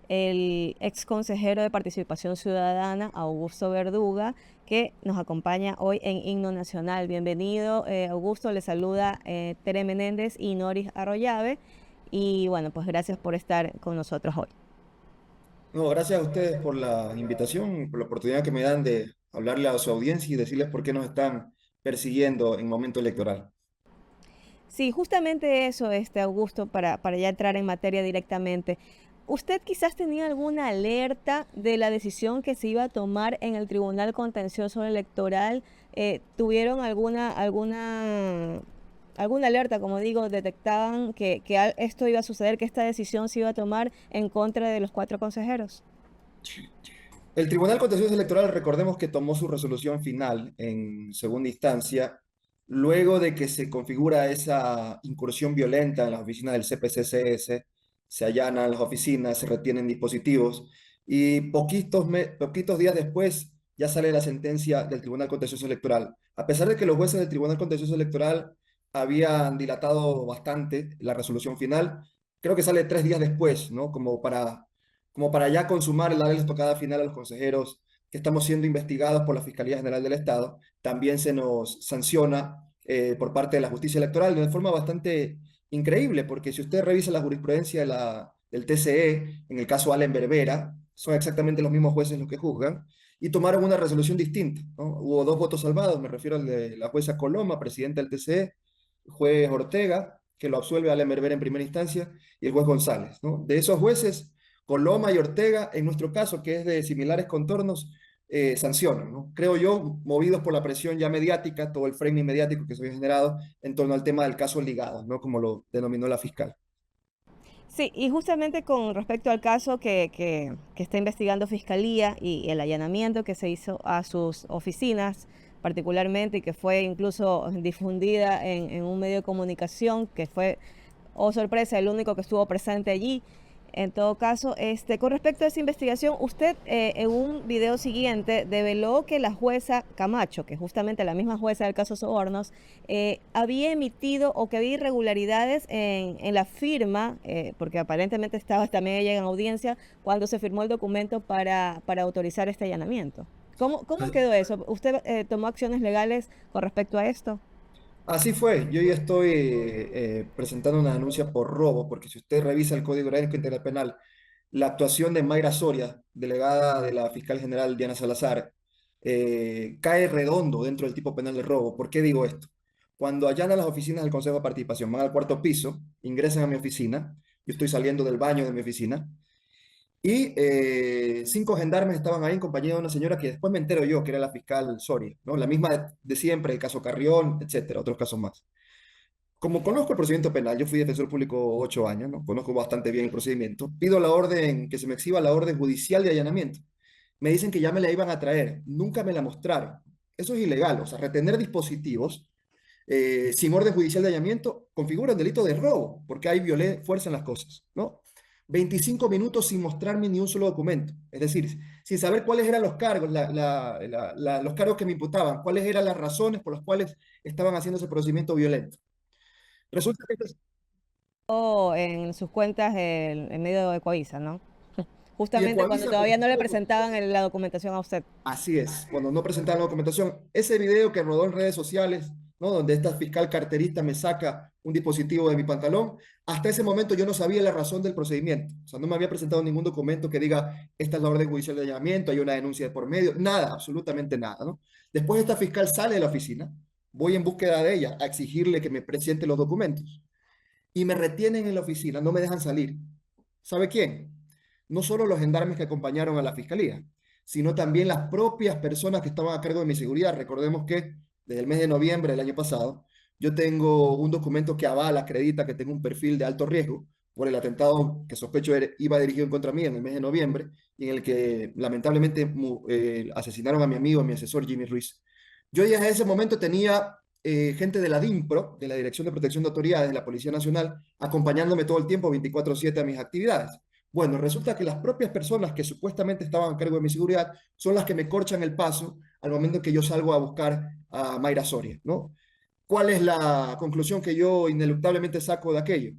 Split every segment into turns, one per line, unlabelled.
el ex consejero de Participación Ciudadana, Augusto Verduga, que nos acompaña hoy en Himno Nacional. Bienvenido, Augusto. Le saluda Tere Menéndez y Noris Arroyave. Y bueno, pues gracias por estar con nosotros hoy.
No, gracias a ustedes por la invitación y por la oportunidad que me dan de hablarle a su audiencia y decirles por qué nos están persiguiendo en momento electoral.
Sí, justamente eso, Augusto, para ya entrar en materia directamente. ¿Usted quizás tenía alguna alerta de la decisión que se iba a tomar en el Tribunal Contencioso Electoral? ¿Tuvieron alguna alerta, como digo, detectaban que esto iba a suceder, que esta decisión se iba a tomar en contra de los cuatro consejeros?
El Tribunal Contencioso Electoral, recordemos que tomó su resolución final en segunda instancia, luego de que se configura esa incursión violenta en las oficinas del CPCCS, se allanan las oficinas, se retienen dispositivos y poquitos días después ya sale la sentencia del Tribunal Contencioso Electoral. A pesar de que los jueces del Tribunal Contencioso Electoral habían dilatado bastante la resolución final, creo que sale 3 días después, ¿no? Como para ya consumar la estocada final a los consejeros que estamos siendo investigados por la Fiscalía General del Estado. También se nos sanciona por parte de la justicia electoral de una forma bastante increíble, porque si usted revisa la jurisprudencia del TCE, en el caso Allen Berbera, son exactamente los mismos jueces los que juzgan, y tomaron una resolución distinta, ¿no? Hubo dos votos salvados, me refiero al de la jueza Coloma, presidenta del TCE, juez Ortega, que lo absuelve a Allen Berbera en primera instancia, y el juez González, ¿no? De esos jueces, Coloma y Ortega, en nuestro caso, que es de similares contornos, sancionan, ¿no? Creo yo, movidos por la presión ya mediática, todo el framing mediático que se había generado en torno al tema del caso ligado, ¿no? Como lo denominó la fiscal.
Sí, y justamente con respecto al caso que está investigando Fiscalía y el allanamiento que se hizo a sus oficinas, particularmente, y que fue incluso difundida en un medio de comunicación, que fue, oh sorpresa, el único que estuvo presente allí. En todo caso, con respecto a esa investigación, usted en un video siguiente develó que la jueza Camacho, que es justamente la misma jueza del caso Sobornos, había emitido o que había irregularidades en la firma, porque aparentemente estaba también ella en audiencia, cuando se firmó el documento para autorizar este allanamiento. ¿Cómo quedó eso? ¿Usted tomó acciones legales con respecto a esto?
Así fue, yo ya estoy presentando una denuncia por robo, porque si usted revisa el Código Orgánico Integral Penal, la actuación de Mayra Soria, delegada de la fiscal general Diana Salazar, cae redondo dentro del tipo penal de robo. ¿Por qué digo esto? Cuando allanan las oficinas del Consejo de Participación, van al cuarto piso, ingresan a mi oficina, yo estoy saliendo del baño de mi oficina, y 5 gendarmes estaban ahí en compañía de una señora que después me entero yo que era la fiscal Soria, ¿no? La misma de siempre, el caso Carrión, etcétera, otros casos más. Como conozco el procedimiento penal, yo fui defensor público 8 años, ¿no? Conozco bastante bien el procedimiento. Pido la orden, que se me exhiba la orden judicial de allanamiento. Me dicen que ya me la iban a traer, nunca me la mostraron. Eso es ilegal, o sea, retener dispositivos sin orden judicial de allanamiento configura un delito de robo, porque hay fuerza en las cosas, ¿no? 25 minutos sin mostrarme ni un solo documento, es decir, sin saber cuáles eran los cargos, los cargos que me imputaban, cuáles eran las razones por las cuales estaban haciendo ese procedimiento violento. Resulta que
O en sus cuentas en medio de Coavisa, ¿no?
y
Justamente cuando
Ecuavisa, por
todavía no le
supuesto,
presentaban la documentación a usted.
así es, cuando no presentaban la documentación, ese video que rodó en redes sociales, ¿no? Donde esta fiscal carterista me saca un dispositivo de mi pantalón, hasta ese momento yo no sabía la razón del procedimiento. O sea, no me había presentado ningún documento que diga, esta es la orden judicial de allanamiento, hay una denuncia de por medio, nada, absolutamente nada, ¿no? Después esta fiscal sale de la oficina, voy en búsqueda de ella a exigirle que me presente los documentos y me retienen en la oficina, no me dejan salir. ¿Sabe quién? No solo los gendarmes que acompañaron a la fiscalía, sino también las propias personas que estaban a cargo de mi seguridad. Recordemos que desde el mes de noviembre del año pasado, yo tengo un documento que avala, acredita que tengo un perfil de alto riesgo por el atentado que sospecho iba dirigido en contra mí en el mes de noviembre y en el que lamentablemente asesinaron a mi amigo, a mi asesor Jimmy Ruiz. Yo ya en ese momento tenía gente de la DIMPRO, de la Dirección de Protección de Autoridades de la Policía Nacional, acompañándome todo el tiempo 24/7 a mis actividades. Bueno, resulta que las propias personas que supuestamente estaban a cargo de mi seguridad son las que me corchan el paso al momento que yo salgo a buscar a Mayra Soria, ¿no? ¿Cuál es la conclusión que yo ineluctablemente saco de aquello?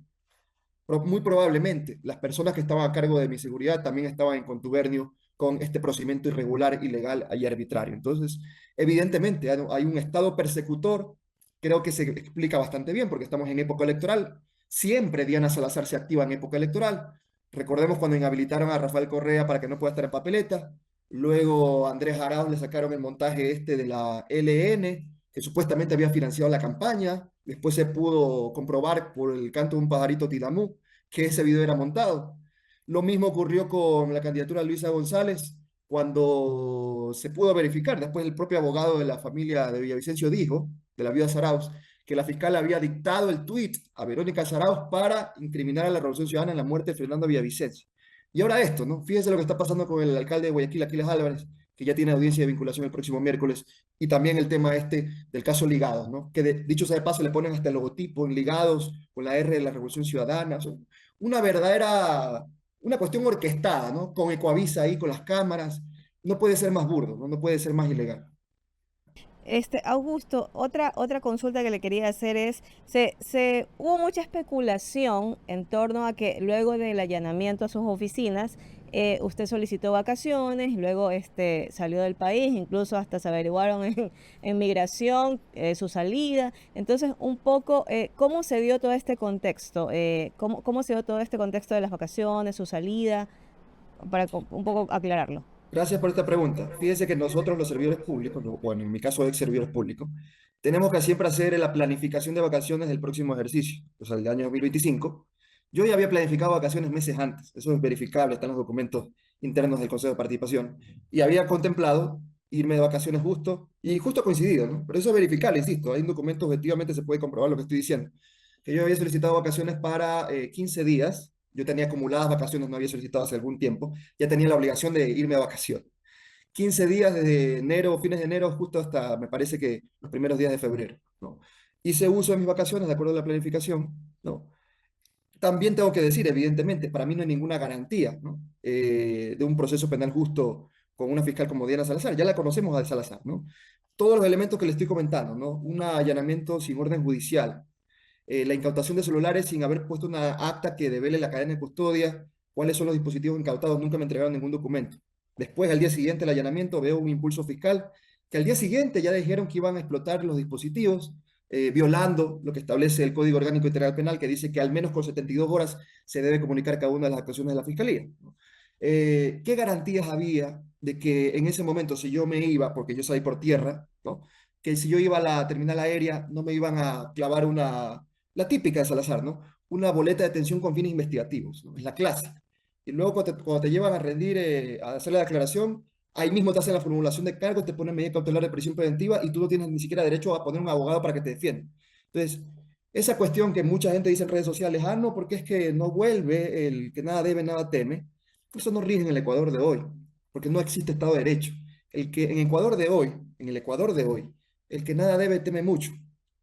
Muy probablemente las personas que estaban a cargo de mi seguridad también estaban en contubernio con este procedimiento irregular, ilegal y arbitrario. Entonces, evidentemente, hay un Estado persecutor, creo que se explica bastante bien porque estamos en época electoral. Siempre Diana Salazar se activa en época electoral. Recordemos cuando inhabilitaron a Rafael Correa para que no pueda estar en papeleta. Luego a Andrés Arauz le sacaron el montaje este de la LN, que supuestamente había financiado la campaña. Después se pudo comprobar por el canto de un pajarito tiramú que ese video era montado. Lo mismo ocurrió con la candidatura de Luisa González, cuando se pudo verificar. Después el propio abogado de la familia de Villavicencio dijo, de la viuda Zarauz, que la fiscal había dictado el tuit a Verónica Zarauz para incriminar a la Revolución Ciudadana en la muerte de Fernando Villavicencio. Y ahora esto, ¿no? Fíjense lo que está pasando con el alcalde de Guayaquil, Aquiles Álvarez, que ya tiene audiencia de vinculación el próximo miércoles, y también el tema este del caso Ligados, ¿no? Que dicho sea de paso le ponen hasta el logotipo en Ligados con la R de la Revolución Ciudadana. O sea, una verdadera, una cuestión orquestada, ¿no? Con Ecoavisa ahí, con las cámaras. No puede ser más burdo, ¿no? No puede ser más ilegal.
Augusto, otra consulta que le quería hacer es, hubo mucha especulación en torno a que luego del allanamiento a sus oficinas, usted solicitó vacaciones, luego salió del país, incluso hasta se averiguaron en migración su salida. Entonces, un poco, ¿cómo se dio todo este contexto? ¿Cómo se dio todo este contexto de las vacaciones, su salida? Para un poco aclararlo.
Gracias por esta pregunta. Fíjese que nosotros los servidores públicos, bueno, en mi caso ex servidores públicos, tenemos que siempre hacer la planificación de vacaciones del próximo ejercicio, o sea, del año 2025. Yo ya había planificado vacaciones meses antes, eso es verificable, están los documentos internos del Consejo de Participación, y había contemplado irme de vacaciones justo, y justo coincidido, ¿no? Pero eso es verificable, insisto, hay un documento, objetivamente se puede comprobar lo que estoy diciendo, que yo había solicitado vacaciones para 15 días, yo tenía acumuladas vacaciones, no había solicitado hace algún tiempo, ya tenía la obligación de irme a vacaciones. 15 días desde enero, fines de enero, justo hasta, me parece que los primeros días de febrero, ¿no? Hice uso de mis vacaciones de acuerdo a la planificación, ¿no? También tengo que decir, evidentemente, para mí no hay ninguna garantía, ¿no? De un proceso penal justo con una fiscal como Diana Salazar. Ya la conocemos a Salazar, ¿no? Todos los elementos que le estoy comentando, ¿no? Un allanamiento sin orden judicial, la incautación de celulares sin haber puesto una acta que devele la cadena de custodia, cuáles son los dispositivos incautados, nunca me entregaron ningún documento. Después, al día siguiente del allanamiento, veo un impulso fiscal que al día siguiente ya dijeron que iban a explotar los dispositivos, violando lo que establece el Código Orgánico Integral Penal, que dice que al menos con 72 horas se debe comunicar cada una de las actuaciones de la Fiscalía, ¿no? ¿Qué garantías había de que en ese momento, si yo me iba, porque yo salí por tierra, ¿no? Que si yo iba a la terminal aérea, no me iban a clavar la típica de Salazar, ¿no? Una boleta de detención con fines investigativos, ¿no? Es la clásica. Y luego cuando te llevan a rendir, a hacer la declaración, ahí mismo te hacen la formulación de cargos, te ponen medida cautelar de prisión preventiva y tú no tienes ni siquiera derecho a poner un abogado para que te defienda. Entonces, esa cuestión que mucha gente dice en redes sociales, ah, no, porque es que no vuelve el que nada debe, nada teme, eso no rige en el Ecuador de hoy, porque no existe Estado de Derecho. El que en Ecuador de hoy, en el Ecuador de hoy, el que nada debe teme mucho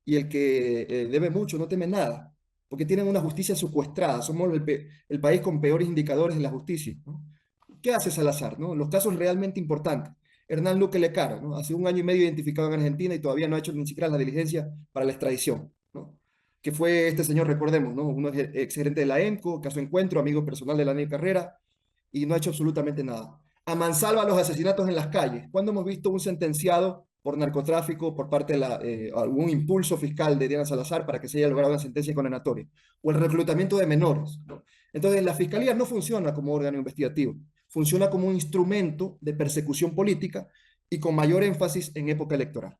y el que debe mucho no teme nada, porque tienen una justicia secuestrada. Somos el país con peores indicadores de la justicia, ¿no? ¿Qué hace Salazar, no? Los casos realmente importantes. Hernán Luque Lecaro, ¿no? Hace un año y medio identificado en Argentina y todavía no ha hecho ni siquiera la diligencia para la extradición, ¿no? Que fue este señor, recordemos, ¿no? Uno ex gerente de la ENCO, caso Encuentro, amigo personal de la Ney Carrera, y no ha hecho absolutamente nada. A mansalva los asesinatos en las calles. ¿Cuándo hemos visto un sentenciado por narcotráfico por parte de algún impulso fiscal de Diana Salazar para que se haya logrado una sentencia condenatoria? O el reclutamiento de menores, ¿no? Entonces, la fiscalía no funciona como órgano investigativo, funciona como un instrumento de persecución política y con mayor énfasis en época electoral.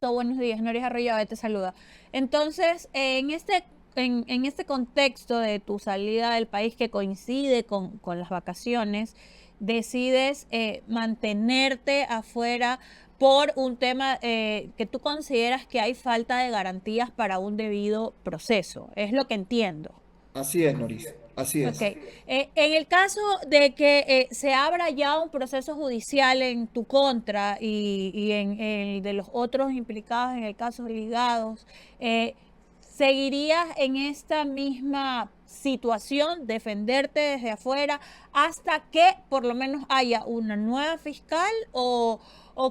Buenos días, Noris Arroyo te saluda. Entonces, en este contexto de tu salida del país que coincide con las vacaciones, decides mantenerte afuera por un tema que tú consideras que hay falta de garantías para un debido proceso. Es lo que entiendo.
Así es, Noris, así
Ok.
es.
En el caso de que se abra ya un proceso judicial en tu contra y en el de los otros implicados en el caso ligados, ¿seguirías en esta misma situación, defenderte desde afuera, hasta que por lo menos haya una nueva fiscal? ¿O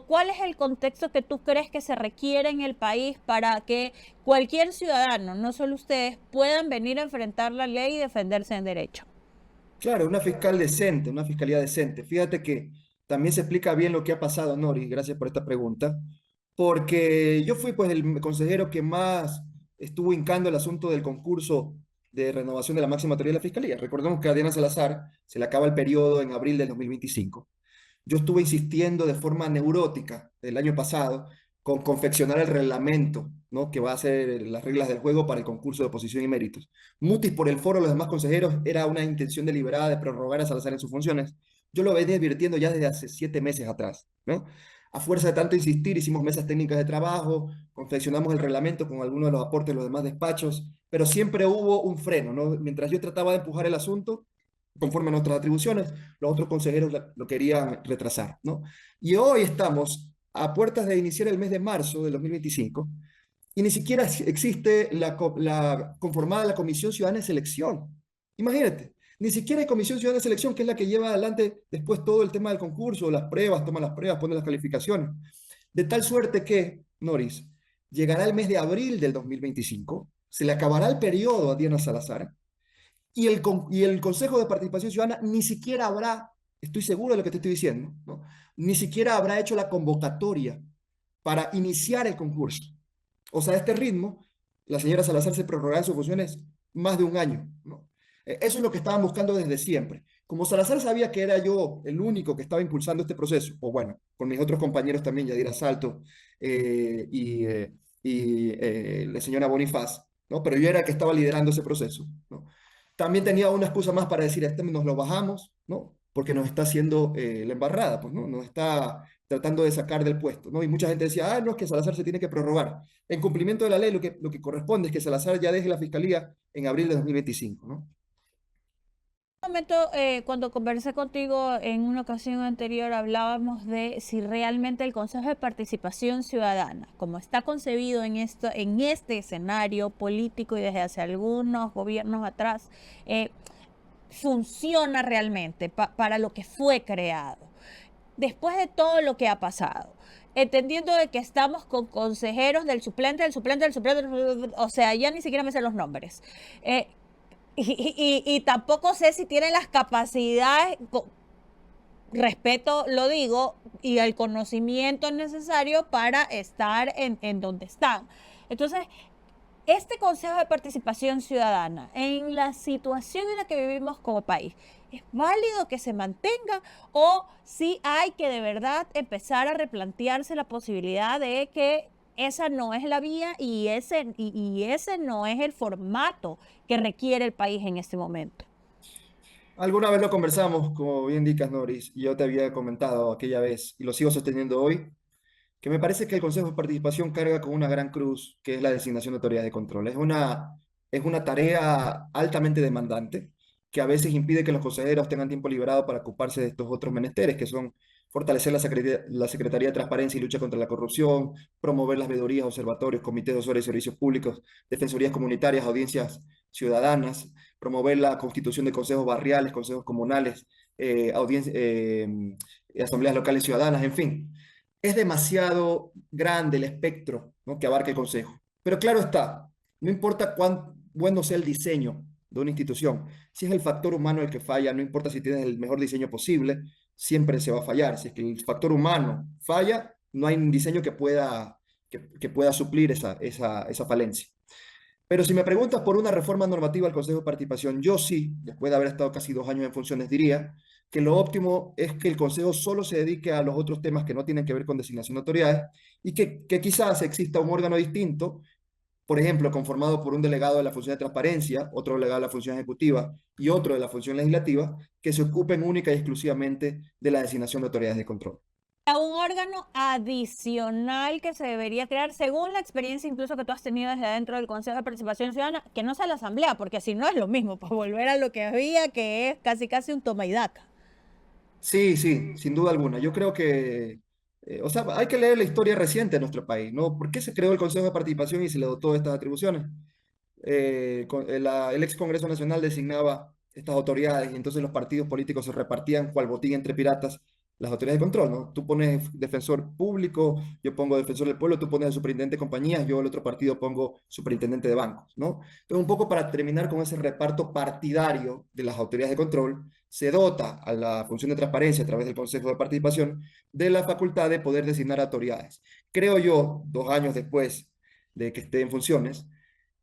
cuál es el contexto que tú crees que se requiere en el país para que cualquier ciudadano, no solo ustedes, puedan venir a enfrentar la ley y defenderse en derecho?
Claro, una fiscal decente, una fiscalía decente. Fíjate que también se explica bien lo que ha pasado, Nori, gracias por esta pregunta, porque yo fui pues el consejero que más estuvo hincando el asunto del concurso de renovación de la máxima autoridad de la fiscalía. Recordemos que a Diana Salazar se le acaba el periodo en abril del 2025. Yo estuve insistiendo de forma neurótica el año pasado con confeccionar el reglamento, ¿no? Que va a ser las reglas del juego para el concurso de oposición y méritos. Mutis por el foro, los demás consejeros, era una intención deliberada de prorrogar a Salazar en sus funciones. Yo lo venía advirtiendo ya desde hace 7 meses atrás, ¿no? A fuerza de tanto insistir, hicimos mesas técnicas de trabajo, confeccionamos el reglamento con algunos de los aportes de los demás despachos, pero siempre hubo un freno, ¿no? Mientras yo trataba de empujar el asunto, conforme a nuestras atribuciones, los otros consejeros lo querían retrasar, ¿no? Y hoy estamos a puertas de iniciar el mes de marzo del 2025 y ni siquiera existe la conformada la Comisión Ciudadana de Selección. Imagínate, ni siquiera hay Comisión Ciudadana de Selección, que es la que lleva adelante después todo el tema del concurso, las pruebas, toma las pruebas, pone las calificaciones. De tal suerte que, Noris, llegará el mes de abril del 2025, se le acabará el periodo a Diana Salazar, y el Consejo de Participación Ciudadana ni siquiera habrá, estoy seguro de lo que te estoy diciendo, ¿no? Ni siquiera habrá hecho la convocatoria para iniciar el concurso. O sea, a este ritmo, la señora Salazar se prorrogará en sus funciones más de un año, ¿no? Eso es lo que estaban buscando desde siempre. Como Salazar sabía que era yo el único que estaba impulsando este proceso, o bueno, con mis otros compañeros también, Yadira Salto y la señora Bonifaz, ¿no? Pero yo era el que estaba liderando ese proceso, ¿no? También tenía una excusa más para decir, este nos lo bajamos, ¿no? Porque nos está haciendo la embarrada, pues, ¿no? Nos está tratando de sacar del puesto, ¿no? Y mucha gente decía, no, es que Salazar se tiene que prorrogar. En cumplimiento de la ley, lo que corresponde es que Salazar ya deje la fiscalía en abril de 2025, ¿no?
Momento, cuando conversé contigo en una ocasión anterior, hablábamos de si realmente el Consejo de Participación Ciudadana, como está concebido en este escenario político y desde hace algunos gobiernos atrás, funciona realmente para lo que fue creado. Después de todo lo que ha pasado, entendiendo de que estamos con consejeros del suplente, o sea, ya ni siquiera me sé los nombres. Y tampoco sé si tienen las capacidades, respeto lo digo, y el conocimiento necesario para estar en donde están. Entonces, este Consejo de Participación Ciudadana, en la situación en la que vivimos como país, ¿es válido que se mantenga o sí hay que de verdad empezar a replantearse la posibilidad de que esa no es la vía y ese no es el formato que requiere el país en este momento?
Alguna vez lo conversamos, como bien indicas, Noris, y yo te había comentado aquella vez, y lo sigo sosteniendo hoy, que me parece que el Consejo de Participación carga con una gran cruz, que es la designación de autoridades de control. Es una tarea altamente demandante, que a veces impide que los consejeros tengan tiempo liberado para ocuparse de estos otros menesteres, que son fortalecer la Secretaría de Transparencia y Lucha contra la Corrupción, promover las veedurías, observatorios, comités de asesores y servicios públicos, defensorías comunitarias, audiencias ciudadanas, promover la constitución de consejos barriales, consejos comunales, asambleas locales ciudadanas, en fin. Es demasiado grande el espectro, ¿no?, que abarca el Consejo. Pero claro está, no importa cuán bueno sea el diseño de una institución, si es el factor humano el que falla, no importa si tienes el mejor diseño posible, siempre se va a fallar. Si es que el factor humano falla, no hay un diseño que pueda suplir esa falencia. Pero si me preguntas por una reforma normativa al Consejo de Participación, yo sí, después de haber estado casi 2 años en funciones, diría que lo óptimo es que el Consejo solo se dedique a los otros temas que no tienen que ver con designación de autoridades y que quizás exista un órgano distinto, por ejemplo, conformado por un delegado de la función de transparencia, otro delegado de la función ejecutiva y otro de la función legislativa, que se ocupen única y exclusivamente de la designación de autoridades de control.
Un órgano adicional que se debería crear, según la experiencia incluso que tú has tenido desde adentro del Consejo de Participación Ciudadana, que no sea la Asamblea, porque si no es lo mismo, pues volver a lo que había, que es casi un toma y daca.
Sí, sí, sin duda alguna. Yo creo que, o sea, hay que leer la historia reciente de nuestro país, ¿no? ¿Por qué se creó el Consejo de Participación y se le dotó de estas atribuciones? el ex Congreso Nacional designaba estas autoridades y entonces los partidos políticos se repartían cual botín entre piratas las autoridades de control, ¿no? Tú pones defensor público, yo pongo defensor del pueblo, tú pones el superintendente de compañías, yo el otro partido pongo superintendente de bancos, ¿no? Entonces, un poco para terminar con ese reparto partidario de las autoridades de control, se dota a la función de transparencia a través del Consejo de Participación de la facultad de poder designar autoridades. Creo yo, 2 años después de que esté en funciones,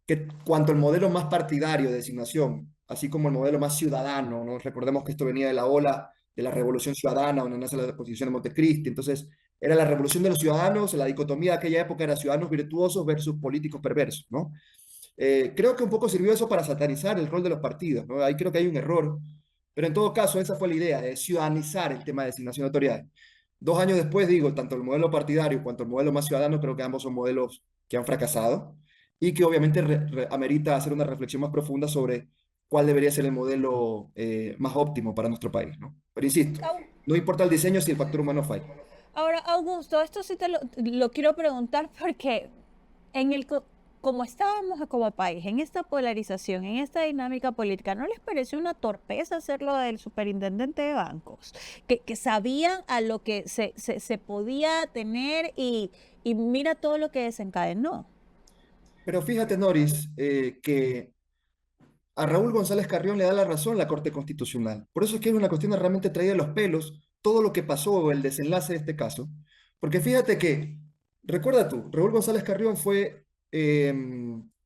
que cuanto el modelo más partidario de designación, así como el modelo más ciudadano, ¿no? Recordemos que esto venía de la ola de la Revolución Ciudadana, donde nace la Constitución de Montecristi, entonces era la revolución de los ciudadanos, la dicotomía de aquella época era ciudadanos virtuosos versus políticos perversos, ¿no? Creo que un poco sirvió eso para satanizar el rol de los partidos, ¿no? Ahí creo que hay un error, pero en todo caso esa fue la idea, de ciudadanizar el tema de designación de autoridades. 2 años después, digo, tanto el modelo partidario cuanto el modelo más ciudadano, creo que ambos son modelos que han fracasado y que obviamente amerita hacer una reflexión más profunda sobre cuál debería ser el modelo más óptimo para nuestro país, ¿no? Pero insisto, no importa el diseño si el factor humano falla.
Ahora, Augusto, esto sí lo quiero preguntar porque en el, como estábamos como país, en esta polarización, en esta dinámica política, ¿no les pareció una torpeza hacerlo del superintendente de bancos? Que sabían a lo que se podía tener y mira todo lo que desencadenó.
Pero fíjate, Noris, que a Raúl González Carrión le da la razón la Corte Constitucional. Por eso es que es una cuestión de realmente traída de los pelos todo lo que pasó o el desenlace de este caso. Porque fíjate que, recuerda tú, Raúl González Carrión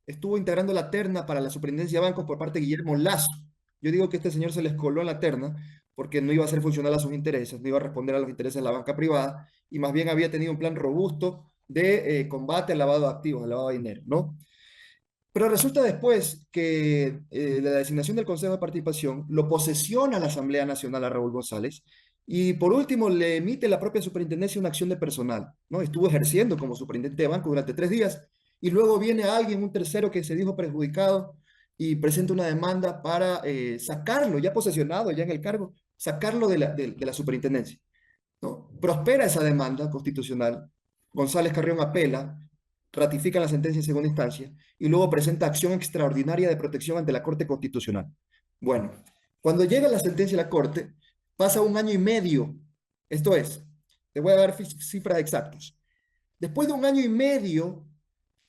estuvo integrando la terna para la superintendencia de bancos por parte de Guillermo Lazo. Yo digo que este señor se les coló en la terna porque no iba a ser funcional a sus intereses, no iba a responder a los intereses de la banca privada y más bien había tenido un plan robusto de combate al lavado de activos, al lavado de dinero, ¿no? Pero resulta después que la designación del Consejo de Participación lo posesiona la Asamblea Nacional a Raúl González y por último le emite la propia superintendencia una acción de personal, ¿no? Estuvo ejerciendo como superintendente de banco durante 3 días y luego viene alguien, un tercero que se dijo perjudicado y presenta una demanda para sacarlo, ya posesionado, ya en el cargo, sacarlo de la superintendencia, ¿no? Prospera esa demanda constitucional, González Carrión apela, ratifica la sentencia en segunda instancia y luego presenta acción extraordinaria de protección ante la Corte Constitucional. Bueno, cuando llega la sentencia a la Corte, pasa 1 año y medio. Esto es, te voy a dar cifras exactas. Después de 1 año y medio,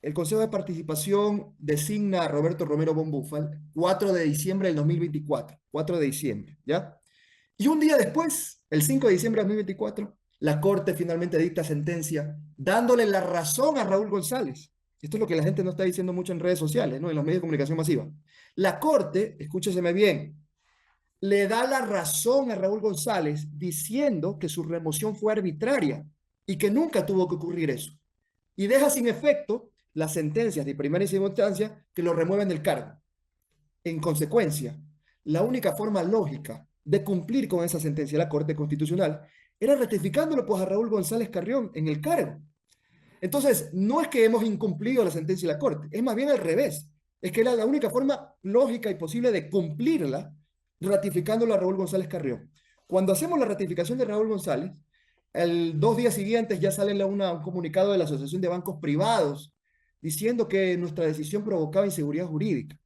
el Consejo de Participación designa a Roberto Romero von Buffal 4 de diciembre del 2024, 4 de diciembre, ¿ya? Y un día después, el 5 de diciembre de 2024, la Corte finalmente dicta sentencia dándole la razón a Raúl González. Esto es lo que la gente no está diciendo mucho en redes sociales, ¿no? En los medios de comunicación masiva. La Corte, escúcheseme bien, le da la razón a Raúl González diciendo que su remoción fue arbitraria y que nunca tuvo que ocurrir eso. Y deja sin efecto las sentencias de primera y segunda instancia que lo remueven del cargo. En consecuencia, la única forma lógica de cumplir con esa sentencia de la Corte Constitucional era ratificándolo pues a Raúl González Carrión en el cargo. Entonces, no es que hemos incumplido la sentencia de la Corte, es más bien al revés. Es que era la única forma lógica y posible de cumplirla ratificándolo a Raúl González Carrión. Cuando hacemos la ratificación de Raúl González, 2 días siguientes ya sale un comunicado de la Asociación de Bancos Privados diciendo que nuestra decisión provocaba inseguridad jurídica.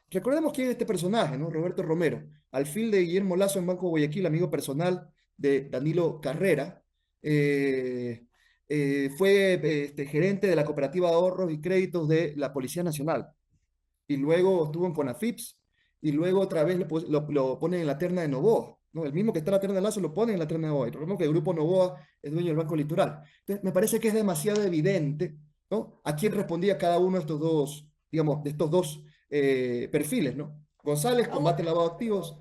Recordemos quién es este personaje, ¿no? Roberto Romero, alfil de Guillermo Lazo en Banco Guayaquil, amigo personal de Danilo Carrera, fue gerente de la Cooperativa de Ahorros y Créditos de la Policía Nacional, y luego estuvo en CONAFIPS, y luego otra vez lo ponen en la terna de Novoa, ¿no? El mismo que está en la terna de Lazo lo pone en la terna de Novoa, y recordemos que el Grupo Novoa es dueño del Banco Litoral. Entonces, me parece que es demasiado evidente, ¿no? A quién respondía cada uno de estos dos, digamos, de estos dos perfiles, ¿no? González, combate el lavado de activos;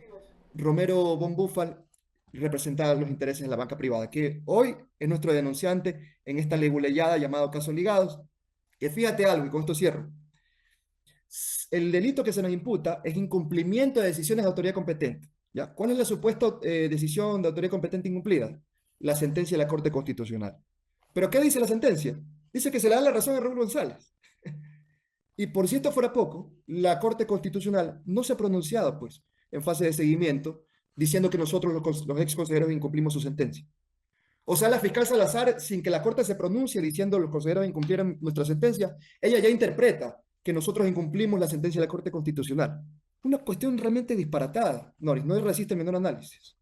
Romero von Buffal representa los intereses de la banca privada, que hoy es nuestro denunciante en esta leguleyada llamado Casos Ligados. Que fíjate algo, y con esto cierro. El delito que se nos imputa es incumplimiento de decisiones de autoridad competente, ¿ya? ¿Cuál es la supuesta decisión de autoridad competente incumplida? La sentencia de la Corte Constitucional. ¿Pero qué dice la sentencia? Dice que se le da la razón a Raúl González. Y por si esto fuera poco, la Corte Constitucional no se ha pronunciado, pues, en fase de seguimiento, diciendo que nosotros, los ex consejeros, incumplimos su sentencia. O sea, la fiscal Salazar, sin que la Corte se pronuncie diciendo que los consejeros incumplieron nuestra sentencia, ella ya interpreta que nosotros incumplimos la sentencia de la Corte Constitucional. Una cuestión realmente disparatada, Noris, no resiste el menor análisis.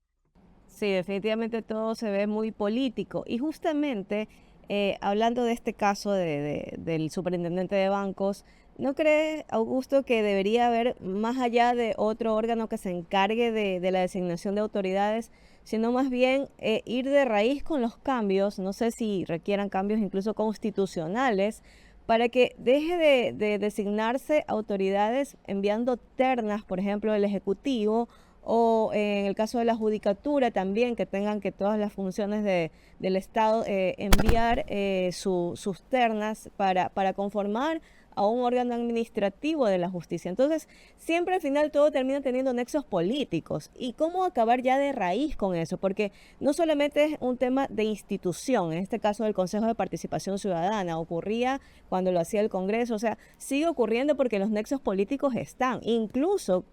Sí, definitivamente todo se ve muy político. Y justamente hablando de este caso del superintendente de bancos, ¿no cree, Augusto, que debería haber, más allá de otro órgano que se encargue de la designación de autoridades, sino más bien ir de raíz con los cambios, no sé si requieran cambios incluso constitucionales, para que deje de designarse autoridades enviando ternas, por ejemplo, del Ejecutivo, o en el caso de la judicatura también, que tengan que todas las funciones del Estado enviar sus ternas para conformar a un órgano administrativo de la justicia? Entonces, siempre al final todo termina teniendo nexos políticos. ¿Y cómo acabar ya de raíz con eso? Porque no solamente es un tema de institución, en este caso del Consejo de Participación Ciudadana, ocurría cuando lo hacía el Congreso, o sea, sigue ocurriendo porque los nexos políticos están. Incluso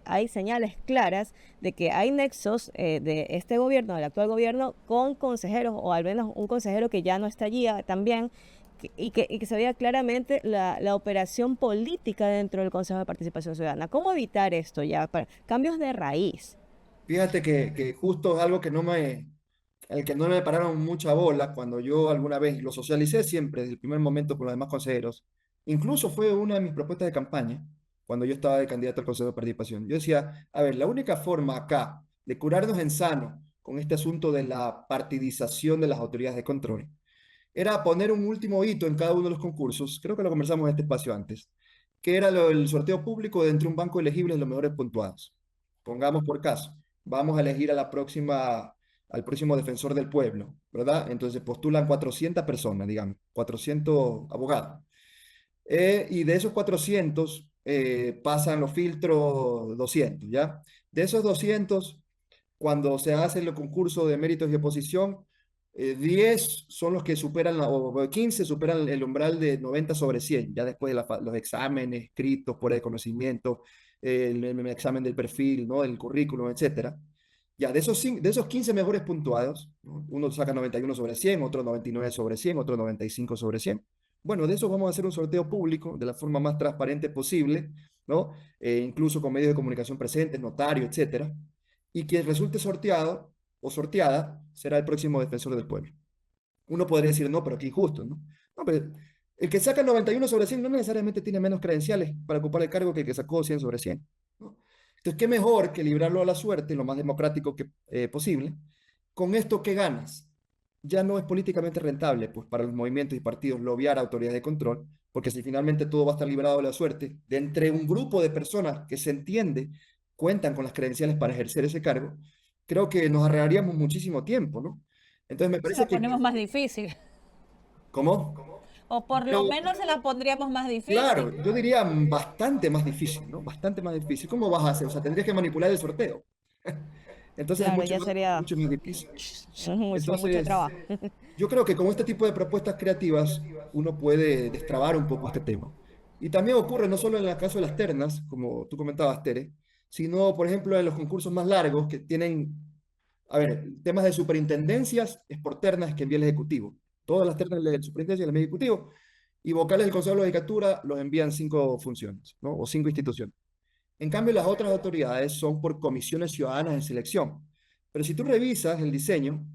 hay señales claras de que hay nexos de este gobierno, del actual gobierno, con consejeros, o al menos un consejero que ya no está allí también, y que se veía claramente la operación política dentro del Consejo de Participación Ciudadana. ¿Cómo evitar esto ya? Cambios de raíz.
Fíjate que justo es algo el que no me pararon mucha bola cuando yo alguna vez lo socialicé siempre desde el primer momento con los demás consejeros. Incluso fue una de mis propuestas de campaña cuando yo estaba de candidato al Consejo de Participación. Yo decía, a ver, la única forma acá de curarnos en sano con este asunto de la partidización de las autoridades de control era poner un último hito en cada uno de los concursos, creo que lo conversamos en este espacio antes, que era el sorteo público de entre un banco elegible de los mejores puntuados. Pongamos por caso, vamos a elegir al próximo defensor del pueblo, ¿verdad? Entonces postulan 400 personas, digamos, 400 abogados. Y de esos 400 pasan los filtros 200, ¿ya? De esos 200, cuando se hace el concurso de méritos y oposición, 10 son los que superan, o 15 superan el umbral de 90 sobre 100, ya después de los exámenes escritos, por el conocimiento, el examen del perfil, ¿no? El currículum, etcétera. Ya, de esos 15 mejores puntuados, ¿no? Uno saca 91 sobre 100, otro 99 sobre 100, otro 95 sobre 100. Bueno, de eso vamos a hacer un sorteo público de la forma más transparente posible, ¿no? Incluso con medios de comunicación presentes, notario, etcétera. Y quien resulte sorteado o sorteada será el próximo defensor del pueblo. Uno podría decir, no, pero qué injusto, ¿no? No, pero el que saca 91 sobre 100 no necesariamente tiene menos credenciales para ocupar el cargo que el que sacó 100 sobre 100, ¿no? Entonces, qué mejor que librarlo a la suerte, lo más democrático posible. Con esto, ¿qué ganas? Ya no es políticamente rentable pues, para los movimientos y partidos lobear a autoridades de control, porque si finalmente todo va a estar librado a la suerte, de entre un grupo de personas que se entiende cuentan con las credenciales para ejercer ese cargo, creo que nos ahorraríamos muchísimo tiempo, ¿no? Entonces me
Se
parece
la
que...
ponemos más difícil.
¿Cómo?
O por lo
Yo,
menos se la pondríamos más difícil.
claro, yo diría bastante más difícil, ¿no? Bastante más difícil. ¿Cómo vas a hacer? O sea, tendrías que manipular el sorteo. Entonces es
Claro, ya sería
mucho más difícil.
mucho
Entonces,
trabajo.
yo creo que con este tipo de propuestas creativas uno puede destrabar un poco este tema. Y también ocurre no solo en el caso de las ternas, como tú comentabas, Tere, sino, por ejemplo, en los concursos más largos que tienen, a ver, temas de superintendencias es por ternas que envía el Ejecutivo. Todas las ternas de superintendencia del Ejecutivo y vocales del Consejo de la Judicatura los envían 5 funciones, ¿no? O 5 instituciones. En cambio, las otras autoridades son por comisiones ciudadanas de selección. Pero si tú revisas el diseño,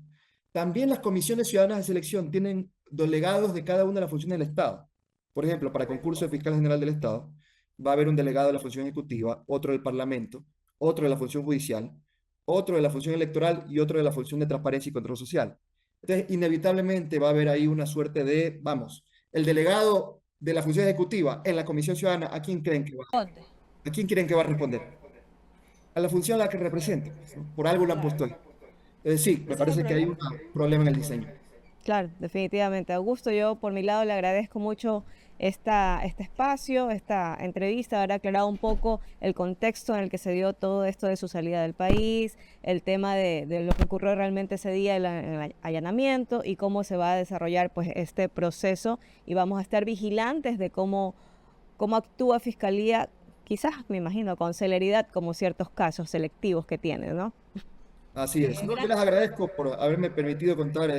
también las comisiones ciudadanas de selección tienen delegados de cada una de las funciones del Estado. Por ejemplo, para concurso de fiscal general del Estado, va a haber un delegado de la función ejecutiva, otro del Parlamento, otro de la función judicial, otro de la función electoral y otro de la función de transparencia y control social. Entonces, inevitablemente va a haber ahí una suerte de, vamos, el delegado de la función ejecutiva en la comisión ciudadana, ¿a quién creen que va?
¿Dónde?
¿A quién creen que va a responder? A la función a la que representa, ¿no? Por algo lo han puesto ahí. Sí, me
Ese es el
parece que hay
problema.
un problema en el diseño.
Claro, definitivamente. Augusto, yo por mi lado le agradezco mucho este espacio, esta entrevista, haber aclarado un poco el contexto en el que se dio todo esto de su salida del país, el tema de lo que ocurrió realmente ese día, el allanamiento y cómo se va a desarrollar pues este proceso, y vamos a estar vigilantes de cómo actúa Fiscalía, quizás me imagino con celeridad como ciertos casos selectivos que tiene, ¿no?
Así es. No, yo les agradezco por haberme permitido contar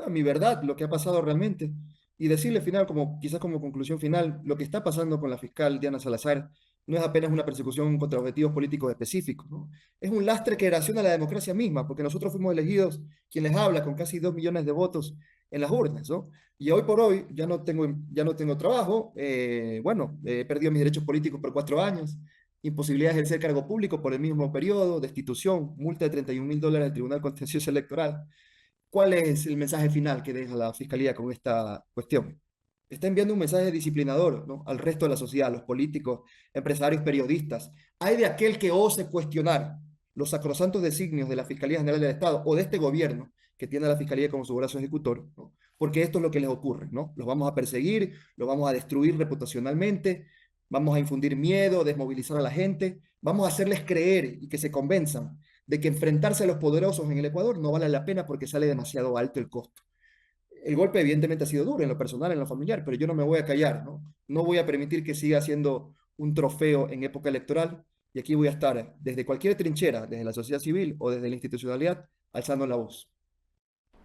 mi verdad, lo que ha pasado realmente. Y decirle final, quizás como conclusión final, lo que está pasando con la fiscal Diana Salazar no es apenas una persecución contra objetivos políticos específicos, ¿no? Es un lastre que erosiona la democracia misma, porque nosotros fuimos elegidos, quien les habla, con casi 2 millones de votos en las urnas, ¿no? Y hoy por hoy ya no tengo trabajo, bueno, he perdido mis derechos políticos por 4 años, imposibilidad de ejercer cargo público por el mismo periodo, destitución, multa de $31.000 del Tribunal Contencioso Electoral. ¿Cuál es el mensaje final que deja la Fiscalía con esta cuestión? Está enviando un mensaje disciplinador, ¿no?, al resto de la sociedad, a los políticos, empresarios, periodistas. Hay de aquel que ose cuestionar los sacrosantos designios de la Fiscalía General del Estado o de este gobierno que tiene a la Fiscalía como su brazo ejecutor, ¿no? Porque esto es lo que les ocurre, ¿no? Los vamos a perseguir, los vamos a destruir reputacionalmente, vamos a infundir miedo, desmovilizar a la gente, vamos a hacerles creer y que se convenzan de que enfrentarse a los poderosos en el Ecuador no vale la pena porque sale demasiado alto el costo. El golpe evidentemente ha sido duro en lo personal, en lo familiar, pero yo no me voy a callar, ¿no? No voy a permitir que siga siendo un trofeo en época electoral y aquí voy a estar desde cualquier trinchera, desde la sociedad civil o desde la institucionalidad, alzando la voz.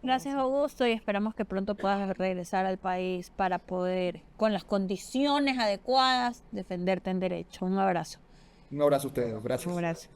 Gracias, Augusto, y esperamos que pronto puedas regresar al país para poder, con las condiciones adecuadas, defenderte en derecho. Un abrazo.
Un abrazo a ustedes,
Un
gracias.
abrazo.